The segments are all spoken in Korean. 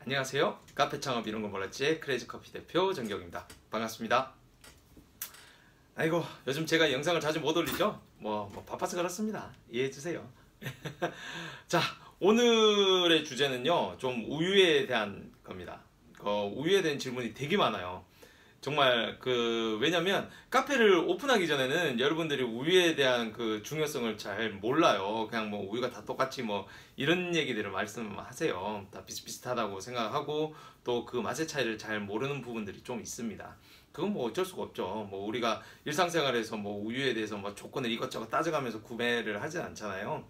안녕하세요. 카페 창업 이런 거 몰랐지의 크레이지커피 대표 정경입니다. 반갑습니다. 아이고 요즘 제가 영상을 자주 못 올리죠? 뭐 바빠서 그렇습니다. 이해해주세요. 자, 오늘의 주제는요 좀 우유에 대한 겁니다. 우유에 대한 질문이 되게 많아요. 정말 왜냐면 카페를 오픈하기 전에는 여러분들이 우유에 대한 그 중요성을 잘 몰라요. 그냥 뭐 우유가 다 똑같이 뭐 이런 얘기들을 말씀하세요. 다 비슷비슷하다고 생각하고 또 그 맛의 차이를 잘 모르는 부분들이 좀 있습니다. 그건 뭐 어쩔 수가 없죠. 뭐 우리가 일상생활에서 뭐 우유에 대해서 뭐 조건을 이것저것 따져가면서 구매를 하진 않잖아요.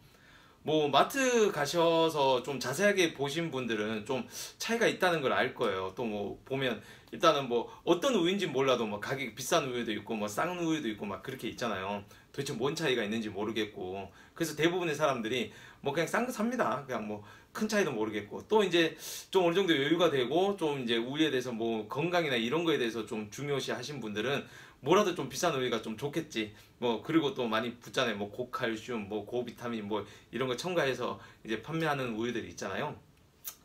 뭐 마트 가셔서 좀 자세하게 보신 분들은 좀 차이가 있다는 걸 알 거예요. 또 뭐 보면 일단은 뭐 어떤 우유인지 몰라도 뭐 가격이 비싼 우유도 있고 뭐 싼 우유도 있고 막 그렇게 있잖아요. 도대체 뭔 차이가 있는지 모르겠고 그래서 대부분의 사람들이 뭐 그냥 싼 거 삽니다. 그냥 뭐 큰 차이도 모르겠고 또 이제 좀 어느 정도 여유가 되고 좀 이제 우유에 대해서 뭐 건강이나 이런 거에 대해서 좀 중요시 하신 분들은 뭐라도 좀 비싼 우유가 좀 좋겠지. 뭐 그리고 또 많이 붙잖아요. 뭐 고칼슘, 뭐 고비타민 뭐 이런 거 첨가해서 이제 판매하는 우유들이 있잖아요.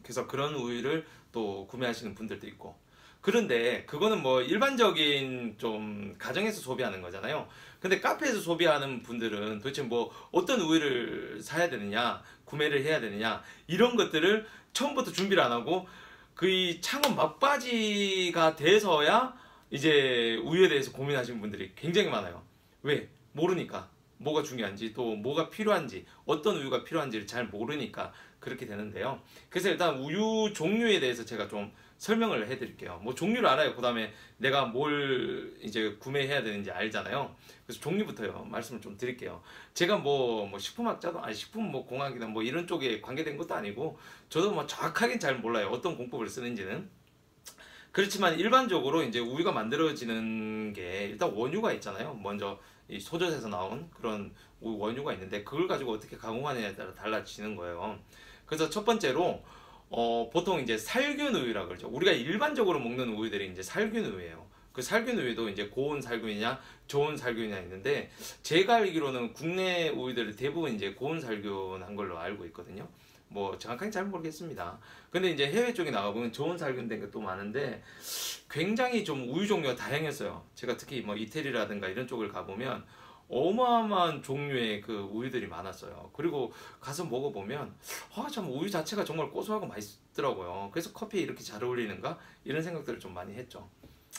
그래서 그런 우유를 또 구매하시는 분들도 있고. 그런데 그거는 뭐 일반적인 좀 가정에서 소비하는 거잖아요. 근데 카페에서 소비하는 분들은 도대체 뭐 어떤 우유를 사야 되느냐, 구매를 해야 되느냐 이런 것들을 처음부터 준비를 안 하고 그 창업 막바지가 돼서야 이제 우유에 대해서 고민하시는 분들이 굉장히 많아요. 왜? 모르니까. 뭐가 중요한지 또 뭐가 필요한지 어떤 우유가 필요한지를 잘 모르니까 그렇게 되는데요. 그래서 일단 우유 종류에 대해서 제가 좀 설명을 해드릴게요. 뭐 종류를 알아요. 그 다음에 내가 뭘 이제 구매해야 되는지 알잖아요. 그래서 종류부터요 말씀을 좀 드릴게요. 제가 뭐 식품학자도 아니 식품 뭐 공학이나 뭐 이런 쪽에 관계된 것도 아니고 저도 뭐 정확하게 잘 몰라요. 어떤 공법을 쓰는지는. 그렇지만 일반적으로 이제 우유가 만들어지는 게 일단 원유가 있잖아요. 먼저 이 소젖에서 나온 그런 원유가 있는데 그걸 가지고 어떻게 가공하느냐에 따라 달라지는 거예요. 그래서 첫 번째로 보통 이제 살균 우유라 그러죠. 우리가 일반적으로 먹는 우유들이 이제 살균 우유예요. 그 살균 우유도 이제 고온 살균이냐 저온 살균이냐 있는데 제가 알기로는 국내 우유들 대부분 이제 고온 살균한 걸로 알고 있거든요. 뭐 정확하게 잘 모르겠습니다. 근데 이제 해외 쪽에 나가보면 저온 살균된 것도 많은데 굉장히 좀 우유 종류가 다양했어요. 제가 특히 뭐 이태리라든가 이런 쪽을 가보면 어마어마한 종류의 그 우유들이 많았어요. 그리고 가서 먹어보면 참 우유 자체가 정말 고소하고 맛있더라고요. 그래서 커피에 이렇게 잘 어울리는가 이런 생각들을 좀 많이 했죠.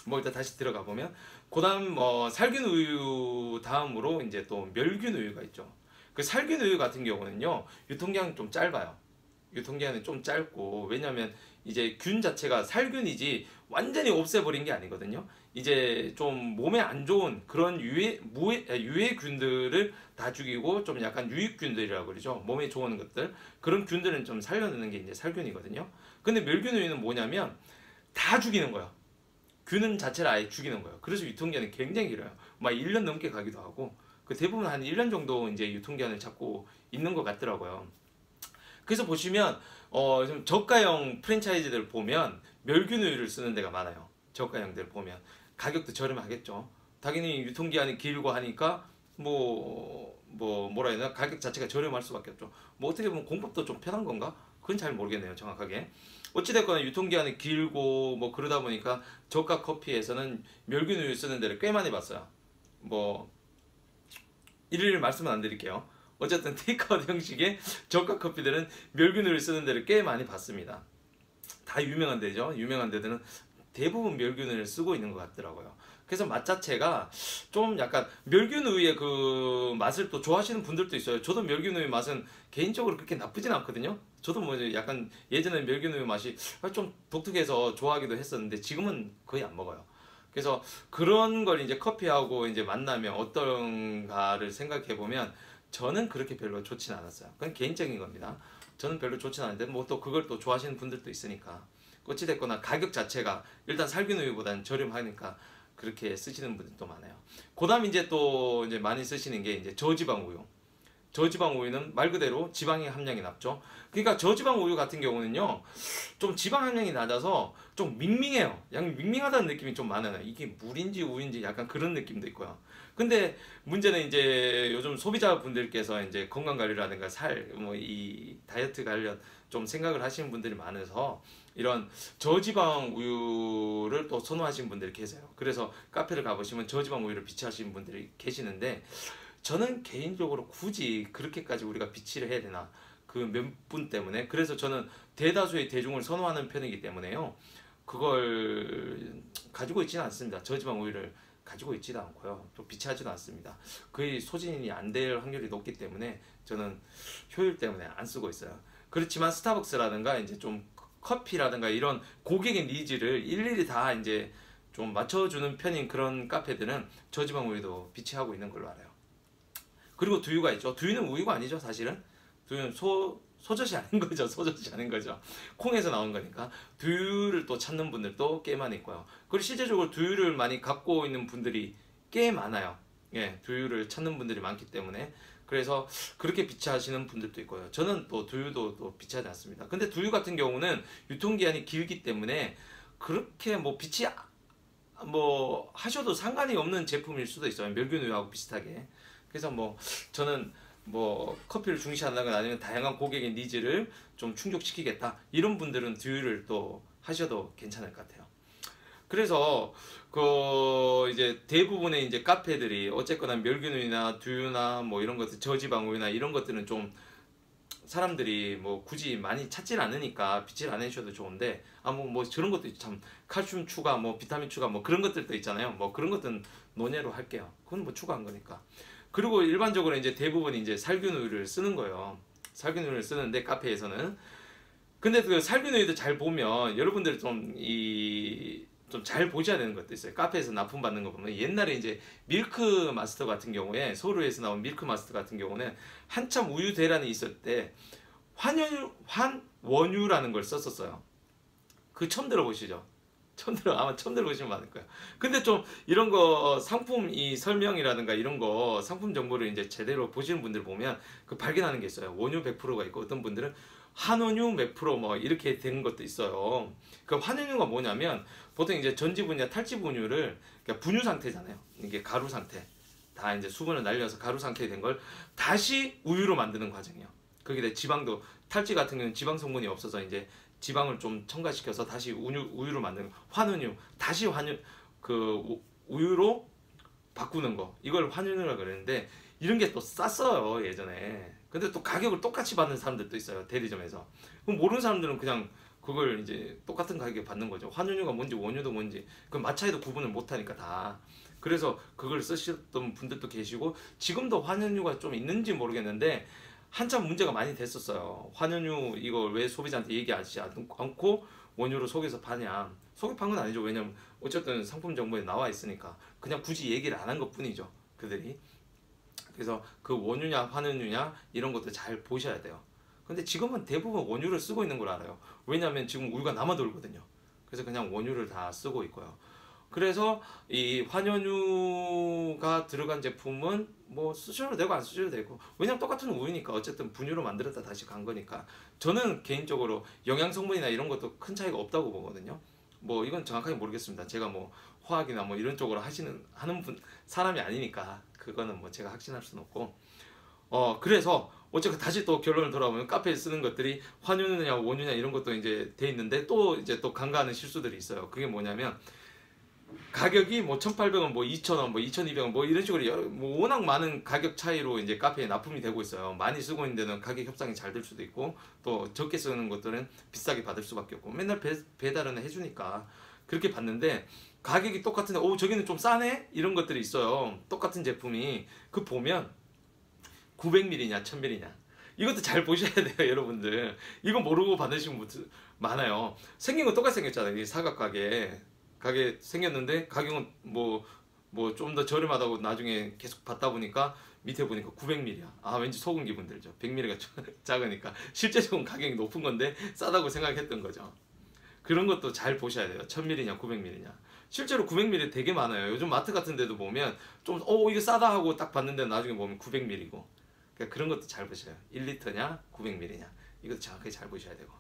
뭐 일단 다시 들어가 보면 그다음 뭐 살균 우유 다음으로 이제 또 멸균 우유가 있죠. 그 살균 우유 같은 경우는요 유통기한이 좀 짧아요. 유통기한이 좀 짧고 왜냐면 이제 균 자체가 살균이지 완전히 없애버린 게 아니거든요. 이제 좀 몸에 안 좋은 그런 유해 균들을 다 죽이고 좀 약간 유익균들이라고 그러죠. 몸에 좋은 것들 그런 균들은 좀 살려내는 게 이제 살균이거든요. 근데 멸균 우유는 뭐냐면 다 죽이는 거예요. 균은 자체를 아예 죽이는 거예요. 그래서 유통기한이 굉장히 길어요. 막 1년 넘게 가기도 하고 그 대부분 한 1년 정도 이제 유통기한을 잡고 있는 것 같더라고요. 그래서 보시면 좀 저가형 프랜차이즈들 보면 멸균 우유를 쓰는 데가 많아요. 저가형들 보면 가격도 저렴하겠죠. 당연히 유통기한이 길고 하니까 뭐라 해야 되나 가격 자체가 저렴할 수밖에 없죠. 뭐 어떻게 보면 공법도 좀 편한 건가? 그건 잘 모르겠네요 정확하게. 어찌됐거나 유통기한이 길고 뭐 그러다 보니까 저가 커피에서는 멸균 우유 쓰는 데를 꽤 많이 봤어요. 뭐 일일이 말씀은 안 드릴게요. 어쨌든 테이크아웃 형식의 저가 커피들은 멸균을 쓰는 데를 꽤 많이 봤습니다. 다 유명한 데죠. 유명한 데들은 대부분 멸균을 쓰고 있는 것 같더라고요. 그래서 맛 자체가 좀 약간 멸균 우유의 그 맛을 또 좋아하시는 분들도 있어요. 저도 멸균 우유 맛은 개인적으로 그렇게 나쁘진 않거든요. 저도 뭐 약간 예전에 멸균 우유 맛이 좀 독특해서 좋아하기도 했었는데 지금은 거의 안 먹어요. 그래서 그런 걸 이제 커피하고 이제 만나면 어떤가를 생각해 보면 저는 그렇게 별로 좋진 않았어요. 그건 개인적인 겁니다. 저는 별로 좋진 않은데 뭐 또 그걸 또 좋아하시는 분들도 있으니까 어찌됐거나 가격 자체가 일단 살균 우유보다는 저렴하니까 그렇게 쓰시는 분들도 많아요. 그다음 이제 또 이제 많이 쓰시는 게 이제 저지방 우유. 저지방 우유는 말 그대로 지방의 함량이 낮죠. 그러니까 저지방 우유 같은 경우는요, 좀 지방 함량이 낮아서 좀 밍밍해요. 양 밍밍하다는 느낌이 좀 많아요. 이게 물인지 우유인지 약간 그런 느낌도 있고요. 근데 문제는 이제 요즘 소비자분들께서 이제 건강 관리라든가 뭐 이 다이어트 관련 좀 생각을 하시는 분들이 많아서 이런 저지방 우유를 또 선호하시는 분들이 계세요. 그래서 카페를 가보시면 저지방 우유를 비치하시는 분들이 계시는데, 저는 개인적으로 굳이 그렇게까지 우리가 비치를 해야 되나, 그 몇 분 때문에. 그래서 저는 대다수의 대중을 선호하는 편이기 때문에요, 그걸 가지고 있지는 않습니다. 저지방 우유를 가지고 있지도 않고요, 또 비치하지도 않습니다. 거의 소진이 안 될 확률이 높기 때문에 저는 효율 때문에 안 쓰고 있어요. 그렇지만 스타벅스라든가 이제 좀 커피라든가 이런 고객의 니즈를 일일이 다 이제 좀 맞춰주는 편인 그런 카페들은 저지방 우유도 비치하고 있는 걸로 알아요. 그리고 두유가 있죠. 두유는 우유가 아니죠, 사실은. 두유는 소젖이 아닌 거죠. 소젖이 아닌 거죠. 콩에서 나온 거니까. 두유를 또 찾는 분들도 꽤 많이 있고요. 그리고 실제적으로 두유를 많이 갖고 있는 분들이 꽤 많아요. 예, 두유를 찾는 분들이 많기 때문에. 그래서 그렇게 비치하시는 분들도 있고요. 저는 또 두유도 또 비치하지 않습니다. 근데 두유 같은 경우는 유통기한이 길기 때문에 그렇게 뭐 비치 뭐 하셔도 상관이 없는 제품일 수도 있어요. 멸균우유하고 비슷하게. 그래서 뭐 저는 뭐 커피를 중시한다거나 아니면 다양한 고객의 니즈를 좀 충족시키겠다, 이런 분들은 두유를 또 하셔도 괜찮을 것 같아요. 그래서 그 이제 대부분의 이제 카페들이 어쨌거나 멸균우유나 두유나 뭐 이런 것들, 저지방우유나 이런 것들은 좀 사람들이 뭐 굳이 많이 찾질 않으니까 비치를 안 해주셔도 좋은데, 뭐 저런 것도 참 칼슘 추가, 뭐 비타민 추가, 뭐 그런 것들도 있잖아요. 뭐 그런 것들은 논예로 할게요. 그건 뭐 추가한 거니까. 그리고 일반적으로 이제 대부분 이제 살균 우유를 쓰는 거예요. 살균 우유를 쓰는데 카페에서는. 근데 그 살균 우유도 잘 보면 여러분들 좀 잘 보셔야 되는 것도 있어요. 카페에서 납품받는 거 보면 옛날에 이제 밀크 마스터 같은 경우에, 서울에서 나온 밀크 마스터 같은 경우는 한참 우유 대란이 있을 때 환원유라는 걸 썼었어요. 그 처음 들어보시죠? 아마 처음 들어보시면 많을 거예요. 근데 좀 이런 거 상품 이 설명이라든가 이런 거 상품 정보를 이제 제대로 보시는 분들 보면 그 발견하는 게 있어요. 원유 100%가 있고, 어떤 분들은 한원유 몇 프로 뭐 이렇게 된 것도 있어요. 그 한원유가 뭐냐면 보통 이제 전지분유나 탈지분유를, 그러니까 분유 상태잖아요. 이게 가루 상태. 다 이제 수분을 날려서 가루 상태에 된 걸 다시 우유로 만드는 과정이에요. 거기다 지방도, 탈지 같은 경우는 지방 성분이 없어서 이제 지방을 좀 첨가시켜서 다시 우유로 만드는 환우유, 다시 우유로 바꾸는 거, 이걸 환우유라고 그러는데, 이런 게 또 쌌어요, 예전에. 근데 또 가격을 똑같이 받는 사람들도 있어요, 대리점에서. 그럼 모르는 사람들은 그냥 그걸 이제 똑같은 가격에 받는 거죠. 환우유가 뭔지 원유도 뭔지 그 맛 차이도 구분을 못하니까 다. 그래서 그걸 쓰셨던 분들도 계시고, 지금도 환우유가 좀 있는지 모르겠는데 한참 문제가 많이 됐었어요. 환원유 이걸 왜 소비자한테 얘기하지 않고 원유로 속여서 파냐. 속여 판 건 아니죠. 왜냐면 어쨌든 상품 정보에 나와 있으니까. 그냥 굳이 얘기를 안 한 것 뿐이죠, 그들이. 그래서 그 원유냐 환원유냐 이런 것도 잘 보셔야 돼요. 근데 지금은 대부분 원유를 쓰고 있는 걸 알아요. 왜냐면 지금 우유가 남아 돌거든요. 그래서 그냥 원유를 다 쓰고 있고요. 그래서 이 환연유가 들어간 제품은 뭐 쓰셔도 되고 안 쓰셔도 되고, 왜냐면 똑같은 우유니까, 어쨌든 분유로 만들었다 다시 간 거니까. 저는 개인적으로 영양 성분이나 이런 것도 큰 차이가 없다고 보거든요. 뭐 이건 정확하게 모르겠습니다. 제가 뭐 화학이나 뭐 이런 쪽으로 하는 사람이 아니니까 그거는 뭐 제가 확신할 수는 없고. 그래서 어쨌든 다시 또 결론을 돌아보면 카페에 쓰는 것들이 환유냐 원유냐 이런 것도 이제 돼 있는데, 또 이제 또 간과하는 실수들이 있어요. 그게 뭐냐면 가격이 뭐 1,800원, 뭐 2,000원, 뭐 2,200원, 뭐 이런 식으로 뭐 워낙 많은 가격 차이로 이제 카페에 납품이 되고 있어요. 많이 쓰고 있는 데는 가격 협상이 잘 될 수도 있고, 또 적게 쓰는 것들은 비싸게 받을 수밖에 없고, 맨날 배달은 해주니까 그렇게 받는데, 가격이 똑같은데 저기는 좀 싸네? 이런 것들이 있어요. 똑같은 제품이. 그 보면 900ml냐 1000ml냐 이것도 잘 보셔야 돼요, 여러분들. 이거 모르고 받으시는 분들 많아요. 생긴 건 똑같이 생겼잖아요. 이 사각 가게 생겼는데 가격은 뭐 좀 더 저렴하다고 나중에 계속 받다 보니까 밑에 보니까 900ml야. 왠지 속은 기분 들죠. 100ml가 작으니까. 실제적으로 가격이 높은 건데 싸다고 생각했던 거죠. 그런 것도 잘 보셔야 돼요. 1000ml냐 900ml냐. 실제로 900ml 되게 많아요. 요즘 마트 같은 데도 보면 좀 이거 싸다 하고 딱 봤는데 나중에 보면 900ml고. 그러니까 그런 것도 잘 보셔요. 1리터냐 900ml냐 이것도 정확하게 잘 보셔야 되고.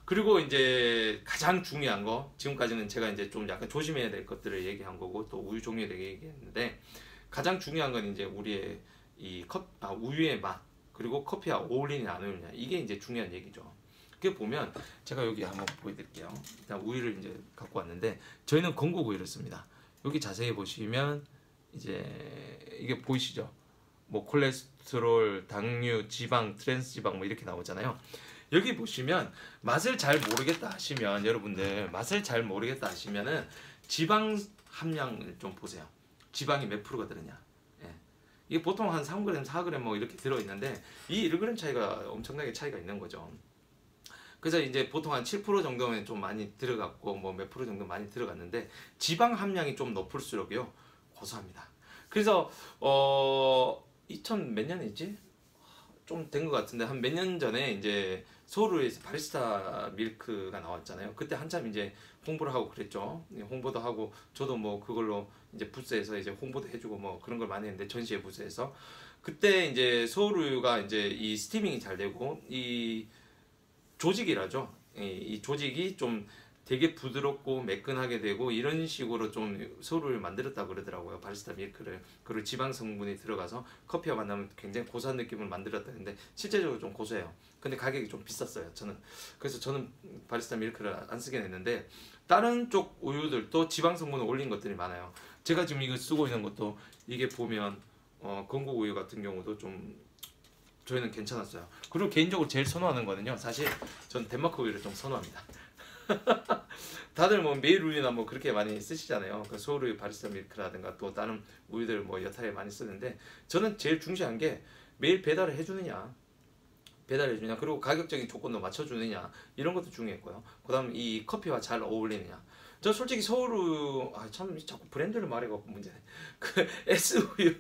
그리고 이제 가장 중요한 거, 지금까지는 제가 이제 좀 약간 조심해야 될 것들을 얘기한 거고 또 우유 종류에 대해 얘기했는데, 가장 중요한 건 이제 우리의 이 우유의 맛, 그리고 커피와 어울리냐 안 어울리냐, 이게 이제 중요한 얘기죠. 그 보면 제가 여기 한번 보여드릴게요. 일단 우유를 이제 갖고 왔는데 저희는 건국 우유를 씁니다. 여기 자세히 보시면 이제 이게 보이시죠? 뭐 콜레스테롤, 당류, 지방, 트랜스 지방 뭐 이렇게 나오잖아요. 여기 보시면 맛을 잘 모르겠다 하시면, 여러분들 맛을 잘 모르겠다 하시면은 지방 함량을 좀 보세요. 지방이 몇 프로가 들었냐. 예. 이게 보통 한 3g, 4g 뭐 이렇게 들어있는데 이 1g 차이가 엄청나게 차이가 있는 거죠. 그래서 이제 보통 한 7% 정도면 좀 많이 들어갔고 뭐 몇 프로 정도 많이 들어갔는데, 지방 함량이 좀 높을수록요 고소합니다. 그래서 2000 몇 년이지? 좀 된 것 같은데 한 몇 년 전에 이제 서울에서 바리스타 밀크가 나왔잖아요. 그때 한참 이제 홍보를 하고 그랬죠. 홍보도 하고 저도 뭐 그걸로 이제 부스에서 이제 홍보도 해주고 뭐 그런 걸 많이 했는데, 전시회 부스에서 그때 이제 서울우유가 이제 이 스티밍이 잘 되고 이 조직이라죠. 이 조직이 좀 되게 부드럽고 매끈하게 되고 이런 식으로 좀 서울을 만들었다고 그러더라고요. 바리스타 밀크를. 그리고 지방 성분이 들어가서 커피와 만나면 굉장히 고소한 느낌을 만들었다는데 실제적으로 좀 고소해요. 근데 가격이 좀 비쌌어요. 그래서 저는 바리스타 밀크를 안 쓰게 됐는데, 다른 쪽 우유들도 지방 성분을 올린 것들이 많아요. 제가 지금 이거 쓰고 있는 것도 이게 보면 건국 우유 같은 경우도 좀 저희는 괜찮았어요. 그리고 개인적으로 제일 선호하는 거는요, 사실 전 덴마크 우유를 좀 선호합니다. 다들 뭐 메일 우유나 뭐 그렇게 많이 쓰시잖아요. 그 서울우유 바리스타 밀크라든가 또 다른 우유들 뭐 여타에 많이 쓰는데, 저는 제일 중요한 게 매일 배달을 해주느냐, 그리고 가격적인 조건도 맞춰주느냐, 이런 것도 중요했고요. 그 다음 이 커피와 잘 어울리느냐. 저 솔직히 서울우유, 참 자꾸 브랜드를 말해갖고 문제네. 그 S우유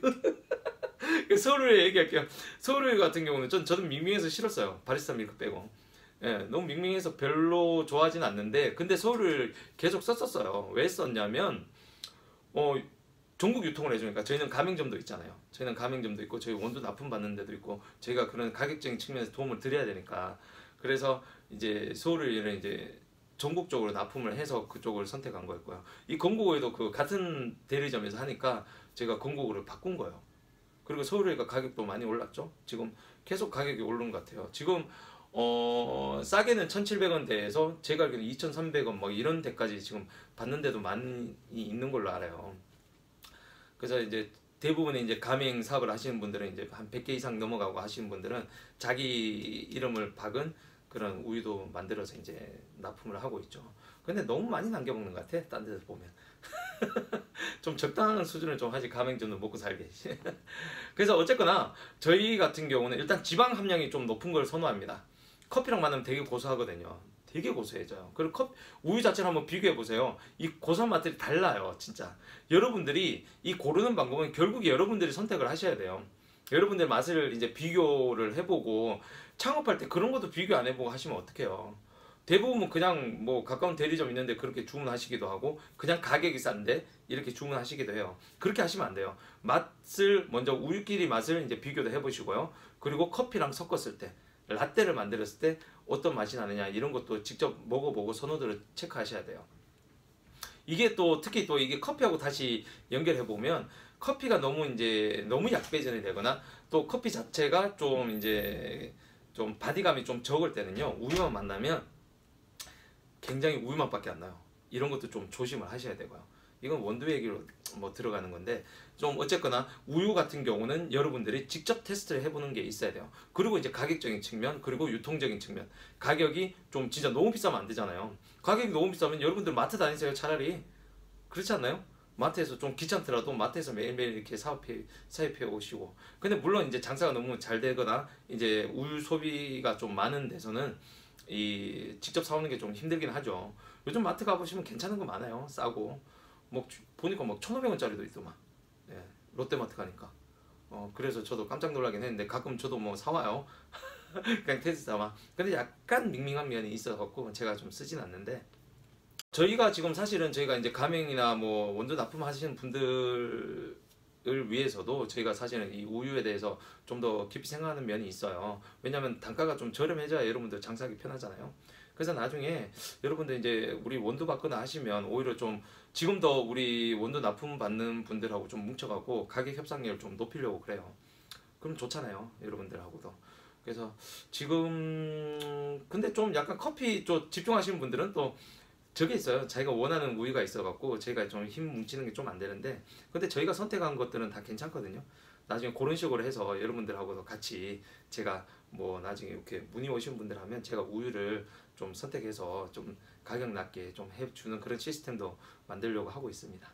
서울우유 얘기할게요. 서울우유 같은 경우는 저는 밍밍해서 싫었어요. 바리스타 밀크 빼고. 예, 너무 밍밍해서 별로 좋아하진 않는데, 근데 서울을 계속 썼었어요. 왜 썼냐면 전국 유통을 해주니까. 저희는 가맹점도 있잖아요. 저희는 가맹점도 있고 저희 원두 납품받는 데도 있고 저희가 그런 가격적인 측면에서 도움을 드려야 되니까. 그래서 이제 서울을 이제 전국적으로 납품을 해서 그쪽을 선택한 거였고요. 이 건국우유도 그 같은 대리점에서 하니까 제가 건국우유를 바꾼 거예요. 그리고 서울우유가 가격도 많이 올랐죠. 지금 계속 가격이 오른 것 같아요. 지금 싸게는 1,700원대에서 제가 알기로는 2,300원 뭐 이런 데까지 지금 받는 데도 많이 있는 걸로 알아요. 그래서 이제 대부분의 이제 가맹 사업을 하시는 분들은 이제 한 100개 이상 넘어가고 하시는 분들은 자기 이름을 박은 그런 우유도 만들어서 이제 납품을 하고 있죠. 근데 너무 많이 남겨 먹는 것 같아. 딴 데서 보면. 좀 적당한 수준을 좀 하지, 가맹점도 먹고 살게. 그래서 어쨌거나 저희 같은 경우는 일단 지방 함량이 좀 높은 걸 선호합니다. 커피랑 만나면 되게 고소하거든요. 되게 고소해져요. 그리고 우유 자체를 한번 비교해 보세요. 이 고소한 맛들이 달라요, 진짜. 여러분들이 이 고르는 방법은 결국 여러분들이 선택을 하셔야 돼요. 여러분들 맛을 이제 비교를 해보고, 창업할 때 그런 것도 비교 안 해보고 하시면 어떡해요. 대부분 그냥 뭐 가까운 대리점 있는데 그렇게 주문하시기도 하고, 그냥 가격이 싼데 이렇게 주문하시기도 해요. 그렇게 하시면 안 돼요. 맛을 먼저 우유끼리 맛을 이제 비교도 해보시고요. 그리고 커피랑 섞었을 때, 라떼를 만들었을 때 어떤 맛이 나느냐, 이런 것도 직접 먹어보고 선호도를 체크하셔야 돼요. 이게 또 특히 또 이게 커피하고 다시 연결해 보면, 커피가 너무 약배전이 되거나 또 커피 자체가 좀 이제 좀 바디감이 좀 적을 때는요, 우유만 만나면 굉장히 우유맛밖에 안 나요. 이런 것도 좀 조심을 하셔야 되고요. 이건 원두 얘기로 뭐 들어가는 건데, 좀 어쨌거나 우유 같은 경우는 여러분들이 직접 테스트를 해보는 게 있어야 돼요. 그리고 이제 가격적인 측면, 그리고 유통적인 측면. 가격이 좀 진짜 너무 비싸면 안 되잖아요. 가격이 너무 비싸면 여러분들 마트 다니세요, 차라리. 그렇지 않나요? 마트에서 좀 귀찮더라도 마트에서 매일매일 이렇게 사입해 오시고. 근데 물론 이제 장사가 너무 잘 되거나 이제 우유 소비가 좀 많은 데서는 이 직접 사오는 게 좀 힘들긴 하죠. 요즘 마트 가보시면 괜찮은 거 많아요. 싸고. 뭐 보니까 막 1,500원짜리도 있더만. 예, 롯데마트 가니까. 그래서 저도 깜짝 놀라긴 했는데, 가끔 저도 뭐 사와요. 그냥 테스트 삼아. 근데 약간 밍밍한 면이 있어갖고 제가 좀 쓰진 않는데, 저희가 지금 사실은 저희가 이제 가맹이나 뭐 원두 납품하시는 분들 을 위해서도 저희가 사실은 이 우유에 대해서 좀 더 깊이 생각하는 면이 있어요. 왜냐하면 단가가 좀 저렴해져야 여러분들 장사하기 편하잖아요. 그래서 나중에 여러분들 이제 우리 원두 받거나 하시면 오히려 좀 지금 더 우리 원두 납품 받는 분들하고 좀 뭉쳐가고 가격 협상력을 좀 높이려고 그래요. 그럼 좋잖아요, 여러분들하고도. 그래서 지금 근데 좀 약간 커피 쪽 집중하시는 분들은 또 저게 있어요. 자기가 원하는 우유가 있어갖고 저희가 좀 힘 뭉치는 게 좀 안 되는데, 근데 저희가 선택한 것들은 다 괜찮거든요. 나중에 그런 식으로 해서 여러분들하고도 같이 제가 뭐 나중에 이렇게 문의 오신 분들 하면 제가 우유를 좀 선택해서 좀 가격 낮게 좀 해주는 그런 시스템도 만들려고 하고 있습니다.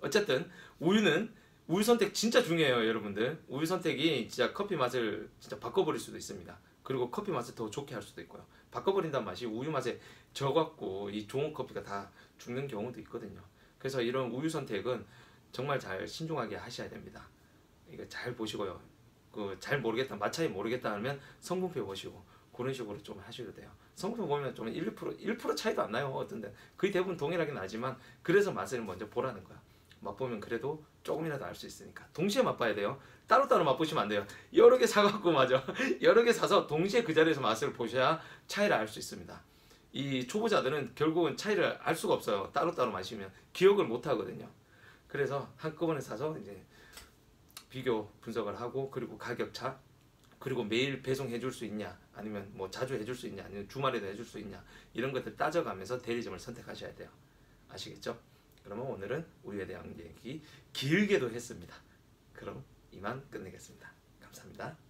어쨌든 우유 선택 진짜 중요해요, 여러분들. 우유 선택이 진짜 커피 맛을 진짜 바꿔버릴 수도 있습니다. 그리고 커피 맛을 더 좋게 할 수도 있고요. 바꿔버린다는 맛이 우유 맛에 져갖고 이 좋은 커피가 다 죽는 경우도 있거든요. 그래서 이런 우유 선택은 정말 잘 신중하게 하셔야 됩니다. 이거 잘 보시고요. 그 잘 모르겠다, 맛 차이 모르겠다 하면 성분표 보시고 그런 식으로 좀 하셔도 돼요. 성분표 보면 좀 1% 차이도 안 나요. 어떤데 거의 대부분 동일하게 나지만 그래서 맛을 먼저 보라는 거야. 맛보면 그래도 조금이라도 알 수 있으니까 동시에 맛봐야 돼요. 따로따로 맛보시면 안 돼요. 여러 개 사갖고 맞아. 여러 개 사서 동시에 그 자리에서 맛을 보셔야 차이를 알 수 있습니다. 이 초보자들은 결국은 차이를 알 수가 없어요. 따로따로 마시면 기억을 못 하거든요. 그래서 한꺼번에 사서 이제 비교 분석을 하고, 그리고 가격차, 그리고 매일 배송해 줄 수 있냐, 아니면 뭐 자주 해줄 수 있냐, 아니면 주말에도 해줄 수 있냐, 이런 것들 따져가면서 대리점을 선택하셔야 돼요. 아시겠죠? 그러면 오늘은 우유에 대한 얘기 길게도 했습니다. 그럼 이만 끝내겠습니다. 감사합니다.